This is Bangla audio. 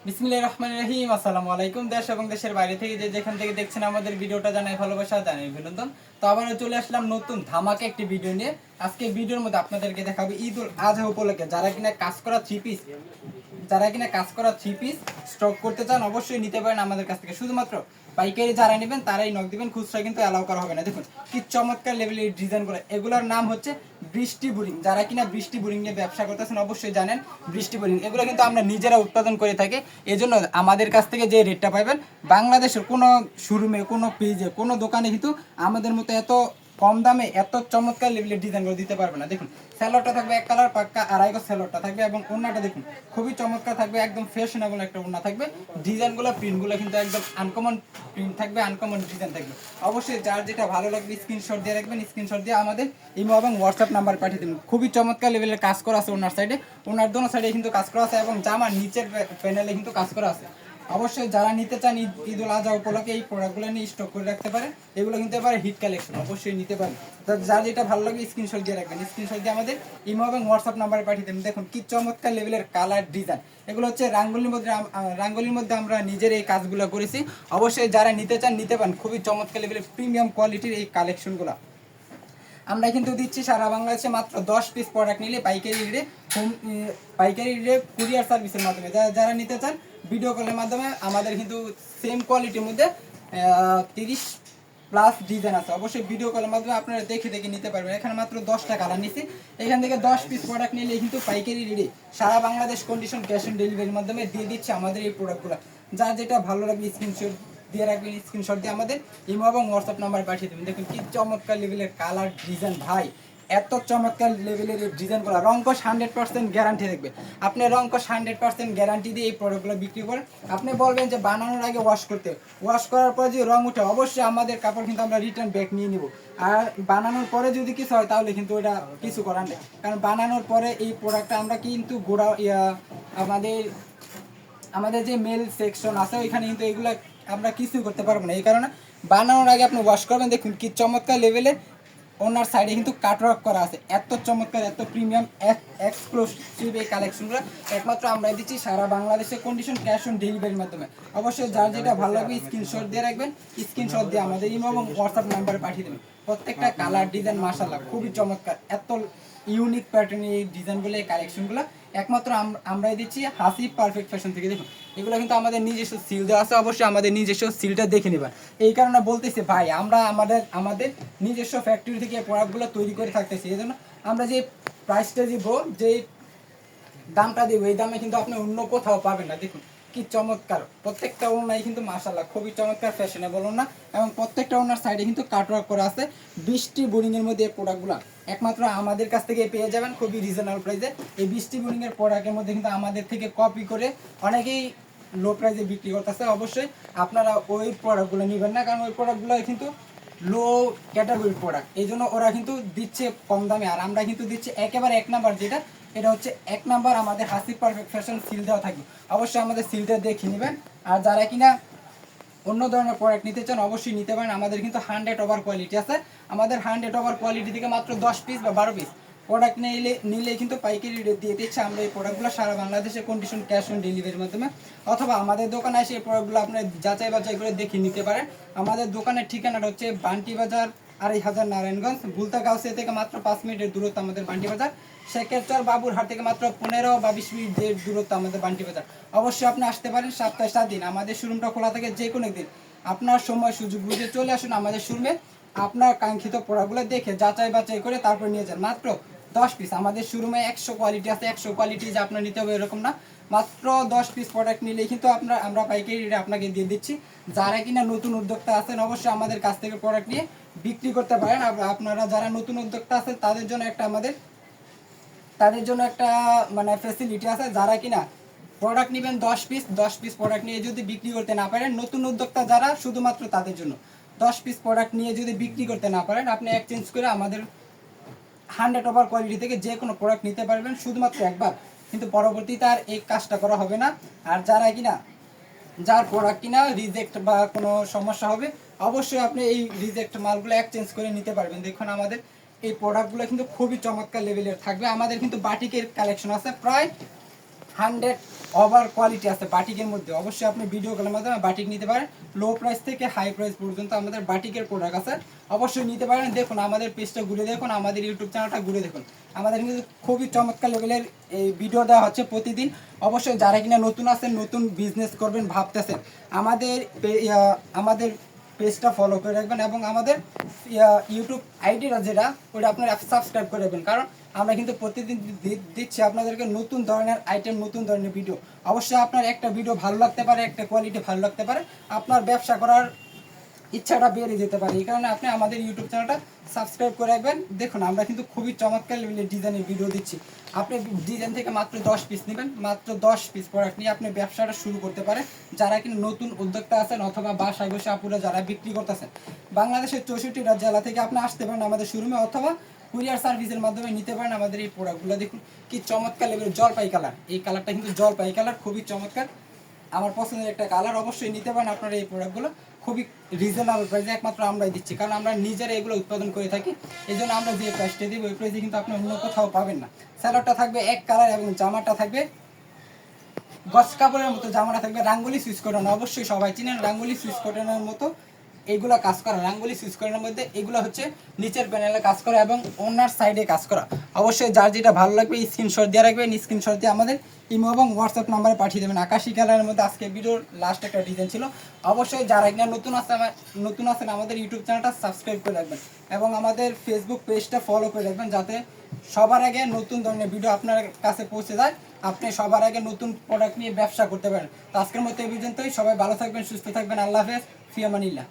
বিসমিল্লাহির রহমানির রহিম। আসসালামু আলাইকুম। দেশ এবং দেশের বাইরে থেকে যে যেখান থেকে দেখছেন আমাদের ভিডিওটা জানাই ভালোবাসা, জানাই অভিনন্দন। তো আবারও চলে আসলাম নতুন ধামাকা একটি ভিডিও নিয়ে। আজকে ভিডিওর মধ্যে আপনাদেরকে দেখাবো ঈদ উল আজহা উপলক্ষে যারা কিনা কাজ করা থ্রি পিস স্টক করতে চান অবশ্যই নিতে পারেন আমাদের কাছ থেকে। শুধুমাত্র পাইকারি যারা নেবেন তারাই নক দিবেন, খুচরা কিন্তু অ্যালাউ করা হবে না। দেখুন কি চমৎকার লেভেলের ডিজাইনগুলো, এগুলোর নাম হচ্ছে বৃষ্টি বোরিং। যারা কিনা বৃষ্টি বোরিং নিয়ে ব্যবসা করতেছেন অবশ্যই জানেন বৃষ্টি বোরিং এগুলো কিন্তু আমরা নিজেরা উৎপাদন করে থাকি। এজন্য আমাদের কাছ থেকে যে রেটটা পাবেন বাংলাদেশের কোনো শোরুমে, কোনো পেজে, কোনো দোকানে কিন্তু আমাদের মতো এত কম দামে এত চমৎকার লেভেলের ডিজাইনগুলো দিতে পারবে না। দেখুন স্যালোডটা থাকবে এক কালার পাক্কা আড়াই গজ স্যালোডটা থাকবে এবং ওড়নাটা দেখুন খুবই চমৎকার থাকবে, একদম ফ্যাশনেবল একটা ওড়না থাকবে। ডিজাইনগুলো প্রিন্টগুলো কিন্তু একদম আনকমন প্রিন্ট থাকবে, আনকমন ডিজাইন থাকবে। অবশ্যই যার যেটা ভালো লাগবে স্ক্রিনশট দিয়ে রাখবেন, স্ক্রিনশট দিয়ে আমাদের ইমো এবং হোয়াটসঅ্যাপ নাম্বার পাঠিয়ে দেবেন। খুবই চমৎকার লেভেলের কাজ করা আছে ওনার সাইডে, ওনার দোনো সাইডে কিন্তু কাজ করা আছে এবং জামার নিচের প্যানেলে কিন্তু কাজ করা আছে। অবশ্যই যারা নিতে চান ঈদ উল আজহা উপলক্ষে এই প্রোডাক্টগুলো নিয়ে স্টক করে রাখতে পারেন। এগুলো কিন্তু এবারে হিট কালেকশন, অবশ্যই নিতে পারেন। যার যেটা ভালো লাগে স্ক্রিনশট দিয়ে রাখবেন, স্ক্রিনশট দিয়ে আমাদের ইমো এবং হোয়াটসঅ্যাপ নাম্বারে পাঠিয়ে দেবেন। দেখুন কি চমৎকার লেভেলের কালার ডিজাইন, এগুলো হচ্ছে রাঙ্গুলির মধ্যে আমরা নিজের এই কাজগুলো করেছি। অবশ্যই যারা নিতে চান নিতে পারেন, খুবই চমৎকার লেভেলের প্রিমিয়াম কোয়ালিটির এই কালেকশনগুলো আমরা কিন্তু দিচ্ছি সারা বাংলাদেশে। মাত্র 10 পিস প্রোডাক্ট নিলে পাইকারি রেটে কুরিয়ার সার্ভিসের মাধ্যমে যারা নিতে চান ভিডিও কলের মাধ্যমে আমাদের কিন্তু সেম কোয়ালিটির মধ্যে 30 প্লাস ডিজাইন আছে। অবশ্যই ভিডিও কলের মাধ্যমে আপনারা দেখে দেখে নিতে পারবেন। এখানে মাত্র 10টা কালার নিচ্ছি, এখান থেকে 10 পিস প্রোডাক্ট নিলে কিন্তু পাইকারি রেটে সারা বাংলাদেশ কন্ডিশন ক্যাশ অন ডেলিভারির মাধ্যমে দিয়ে দিচ্ছে আমাদের এই প্রোডাক্টগুলো। যার যেটা ভালো লাগবে স্ক্রিনশট দিয়ে রাখবেন, স্ক্রিনশট দিয়ে আমাদের ইমো এবং হোয়াটসঅ্যাপ নাম্বার পাঠিয়ে দেবেন। দেখুন কি চমৎকার লেভেলের কালার ডিজাইন ভাই, এত চমৎকার লেভেলের ডিজাইনগুলো। রংকশ 100% গ্যারান্টি থাকবে। আপনি রংকশ 100% গ্যারান্টি দিয়ে এই প্রোডাক্টগুলো বিক্রি করেন। আপনি বলবেন যে বানানোর আগে ওয়াশ করার পরে যদি রং উঠে অবশ্যই আমাদের কাপড় কিন্তু আমরা রিটার্ন ব্যাক নিয়ে নিব। আর বানানোর পরে যদি কিছু হয় তাহলে কিন্তু ওটা কিছু করার নেই, কারণ বানানোর পরে এই প্রোডাক্টটা আমরা কিন্তু আমাদের যে মেল সেকশন আছে ওইখানে কিন্তু এগুলো আমরা কিছু করতে পারবো না। এই কারণে বানানোর আগে আপনি ওয়াশ করবেন। দেখুন কি চমৎকার লেভেলের ওনার সাইডে কিন্তু কাটওয়ার্ক করা আছে, এত চমৎকার, এত প্রিমিয়াম এক্সক্লুসিভ এই কালেকশনগুলো একমাত্র আমরা দিচ্ছি সারা বাংলাদেশে কন্ডিশন ক্যাশ অন ডেলিভারির মাধ্যমে। অবশ্যই যার যেটা ভালো লাগবে স্ক্রিনশট দিয়ে রাখবেন, স্ক্রিনশট দিয়ে আমাদের ইমো এবং হোয়াটসঅ্যাপ নাম্বারে পাঠিয়ে দেবেন। প্রত্যেকটা কালার ডিজাইন মাশাআল্লাহ খুবই চমৎকার, এত ইউনিক প্যাটার্নের এই ডিজাইনগুলো, এই কালেকশনগুলো একমাত্র আমরাই দিচ্ছি হাসিব পারফেক্ট ফ্যাশন থেকে। দেখুন এগুলো কিন্তু আমাদের নিজস্ব সিল দেওয়া আছে, অবশ্যই আমাদের নিজস্ব সিলটা দেখে নেবেন। এই কারণে বলতেছি ভাই, আমরা আমাদের নিজস্ব ফ্যাক্টরি থেকে প্রোডাক্টগুলো তৈরি করে থাকতেছি। এই জন্য আমরা যে প্রাইসটা দিব, যে দামটা দিব, এই দামে কিন্তু আপনি অন্য কোথাও পাবেন না। দেখুন কি চমৎকার, প্রত্যেকটা ওড়নাই কিন্তু মাশাআল্লাহ খুবই চমৎকার ফ্যাশনেবল ওড়না এবং প্রত্যেকটা ওড়নার সাইডে কিন্তু কাটওয়ার্ক করা আছে। বৃষ্টি বোরিং এর মধ্যে এই প্রোডাক্টগুলো একমাত্র আমাদের কাছ থেকে পেয়ে যাবেন খুবই রিজনেবল প্রাইসে। এই বৃষ্টি বোরিং এর প্রোডাক্টের মধ্যে কিন্তু আমাদের থেকে কপি করে অনেকেই লো প্রাইসে বিক্রি করতেছে। অবশ্যই আপনারা ওই প্রোডাক্টগুলো নেবেন না, কারণ ওই প্রোডাক্টগুলো কিন্তু লো ক্যাটাগরির প্রোডাক্ট, এই জন্য ওরা কিন্তু দিচ্ছে কম দামে। আর আমরা কিন্তু দিচ্ছি একেবারে এক নাম্বার, যেটা এটা হচ্ছে এক নাম্বার আমাদের হাসিব পারফেক্ট ফ্যাশন সিল দেওয়া থাকবে। অবশ্যই আমাদের সিলটা দেখে নেবেন। আর যারা কিনা অন্য ধরনের প্রোডাক্ট নিতে চান অবশ্যই নিতে পারেন। আমাদের কিন্তু 100 ওভার কোয়ালিটি আছে। আমাদের 100 ওভার কোয়ালিটি থেকে মাত্র 10 পিস বা 12 পিস প্রোডাক্ট নিলে কিন্তু পাইকারি রেট দিয়ে দিচ্ছে আমরা এই প্রোডাক্টগুলো সারা বাংলাদেশে কন্ডিশন ক্যাশ অন ডেলিভারির মাধ্যমে। অথবা আমাদের দোকানে এসে এই প্রোডাক্টগুলো আপনারা যাচাই বাছাই করে দেখে নিতে পারেন। আমাদের দোকানের ঠিকানাটা হচ্ছে বান্টি বাজার 2500 নারায়ণগঞ্জ, ভুলতা গাউসিয়া থেকে মাত্র 5 মিনিটের দূরত্ব আমাদের বান্টি বাজার। শেখেরচর বাবুরহাট থেকে মাত্র 15 বা 20 মিনিটের দূরত্ব আমাদের বান্টি বাজার। অবশ্যই আপনি আসতে পারেন সপ্তাহে 7 দিন, আমাদের শোরুমটা খোলা থাকে যে কোনো দিন। আপনার সময় সুযোগ বুঝে চলে আসুন আমাদের শোরুমে, আপনার কাঙ্ক্ষিত প্রোডাক্টগুলো দেখে যাচাই বাছাই করে তারপর নিয়ে যান। মাত্র 10 পিস, আমাদের শোরুমে 100 কোয়ালিটি আছে, 100 কোয়ালিটি যে আপনার নিতে হবে এরকম না। মাত্র 10 পিস প্রোডাক্ট নিলেই কিন্তু আমরা পাইকারি রেটে আপনাকে দিয়ে দিচ্ছি। যারা কিনা নতুন উদ্যোক্তা আছেন অবশ্যই আমাদের কাছ থেকে প্রোডাক্ট নিয়ে বিক্রি করতে পারেন। আপনারা যারা নতুন উদ্যোক্তা আছেন তাদের জন্য একটা মানে ফ্যাসিলিটি আছে। যারা কিনা প্রোডাক্ট নেবেন 10 পিস প্রোডাক্ট নিয়ে যদি বিক্রি করতে না পারেন, নতুন উদ্যোক্তা যারা শুধুমাত্র তাদের জন্য 10 পিস প্রোডাক্ট নিয়ে যদি বিক্রি করতে না পারেন, আপনি এক্সচেঞ্জ করে আমাদের 100 ওভার কোয়ালিটি থেকে যে কোনো প্রোডাক্ট নিতে পারবেন শুধুমাত্র একবার, কিন্তু পরবর্তীতে আর এই কাজটা করা হবে না। আর যার প্রোডাক্ট কিনা রিজেক্ট বা কোনো সমস্যা হবে অবশ্যই আপনি এই রিজেক্ট মালগুলো এক্সচেঞ্জ করে নিতে পারবেন। দেখুন আমাদের এই প্রোডাক্টগুলো কিন্তু খুবই চমৎকার লেভেলের থাকবে। আমাদের কিন্তু বাটিকের কালেকশন আছে প্রায় 100 ওভার কোয়ালিটি আছে বাটিকের মধ্যে। অবশ্যই আপনি ভিডিও কলের মাধ্যমে বাটিক নিতে পারেন, লো প্রাইস থেকে হাই প্রাইস পর্যন্ত আমাদের বাটিকের প্রোডাক্ট আছে, অবশ্যই নিতে পারেন। দেখুন আমাদের পেজটা ঘুরে দেখুন, আমাদের ইউটিউব চ্যানেলটা ঘুরে দেখুন, আমাদের কিন্তু খুবই চমৎকার লেভেলের এই ভিডিও দেওয়া হচ্ছে প্রতিদিন। অবশ্যই যারা কিনা নতুন আছেন, নতুন বিজনেস করবেন ভাবতেছেন, আমাদের পেজটা ফলো করে রাখবেন এবং আমাদের ইউটিউব আইডিটা যেটা ওটা আপনারা সাবস্ক্রাইব করে রাখবেন, কারণ আমরা কিন্তু প্রতিদিন দিচ্ছি আপনাদেরকে নতুন ধরনের আইটেম, নতুন ধরনের ভিডিও। অবশ্যই আপনার একটা ভিডিও ভালো লাগতে পারে, একটা কোয়ালিটি ভালো লাগতে পারে, আপনার ব্যবসা করার ইচ্ছাটা বেড়ে যেতে পারে। এই কারণে আপনি আমাদের ইউটিউব চ্যানেলটা সাবস্ক্রাইব করে রাখবেন। দেখুন আমরা কিন্তু খুবই চমৎকার লেভেলের ডিজাইনের ভিডিও দিচ্ছি। আপনি ডিজাইন থেকে মাত্র 10 পিস নেবেন, মাত্র 10 পিস প্রোডাক্ট নিয়ে আপনি ব্যবসাটা শুরু করতে পারেন। যারা কিন্তু নতুন উদ্যোক্তা আছেন অথবা বাসায় বসে আপুরা যারা বিক্রি করতেছেন, বাংলাদেশের 64টা জেলা থেকে আপনি আসতে পারেন আমাদের শোরুমে, অথবা কুরিয়ার সার্ভিসের মাধ্যমে নিতে পারেন আমাদের এই প্রোডাক্টগুলো। দেখুন কি চমৎকার লেভেলের জলপাই কালার, এই কালারটা কিন্তু জলপাই কালার, খুবই চমৎকার, আমার পছন্দের একটা কালার। অবশ্যই নিতে পারেন আপনারা এই প্রোডাক্টগুলো, খুবই রিজনেবল প্রাইসে একমাত্র আমরাই দিচ্ছি, কারণ আমরা নিজেরা এগুলো উৎপাদন করে থাকি। এই জন্য আমরা যে প্রাইসটা দিব ওই প্রাইসে কিন্তু আপনি অন্য কোথাও পাবেন না। স্যালোয়ারটা থাকবে এক কালার এবং জামাটা থাকবে গস কাপড়ের মতো, জামাটা থাকবে রাঙ্গুলি সুইচ কটন। অবশ্যই সবাই চিনেন রাঙ্গুলি সুইচ কটনের মতো এইগুলো কাজ করা, রাঙ্গুলি সুইচ কটনের মধ্যে এগুলো হচ্ছে নিচের প্যানেলে কাজ করা এবং ওনার সাইডে কাজ করা। অবশ্যই যার যেটা ভালো লাগবে স্ক্রিনশট দিয়ে রাখবেন, স্ক্রিনশট দিয়ে আমাদের ইমো এবং হোয়াটসঅ্যাপ নাম্বারে পাঠিয়ে দেবেন। আকাশি কালারের মধ্যে আজকে ভিডিওর লাস্ট একটা ডিজাইন ছিল। অবশ্যই যারা এখানে নতুন আছেন আমাদের ইউটিউব চ্যানেলটা সাবস্ক্রাইব করে রাখবেন এবং আমাদের ফেসবুক পেজটা ফলো করে রাখবেন, যাতে সবার আগে নতুন ধরনের ভিডিও আপনার কাছে পৌঁছে যায়, আপনি সবার আগে নতুন প্রোডাক্ট নিয়ে ব্যবসা করতে পারেন। তো আজকের মতো এই পর্যন্তই, সবাই ভালো থাকবেন, সুস্থ থাকবেন, আল্লাহ হাফেজ, ফি আমানিল্লাহ।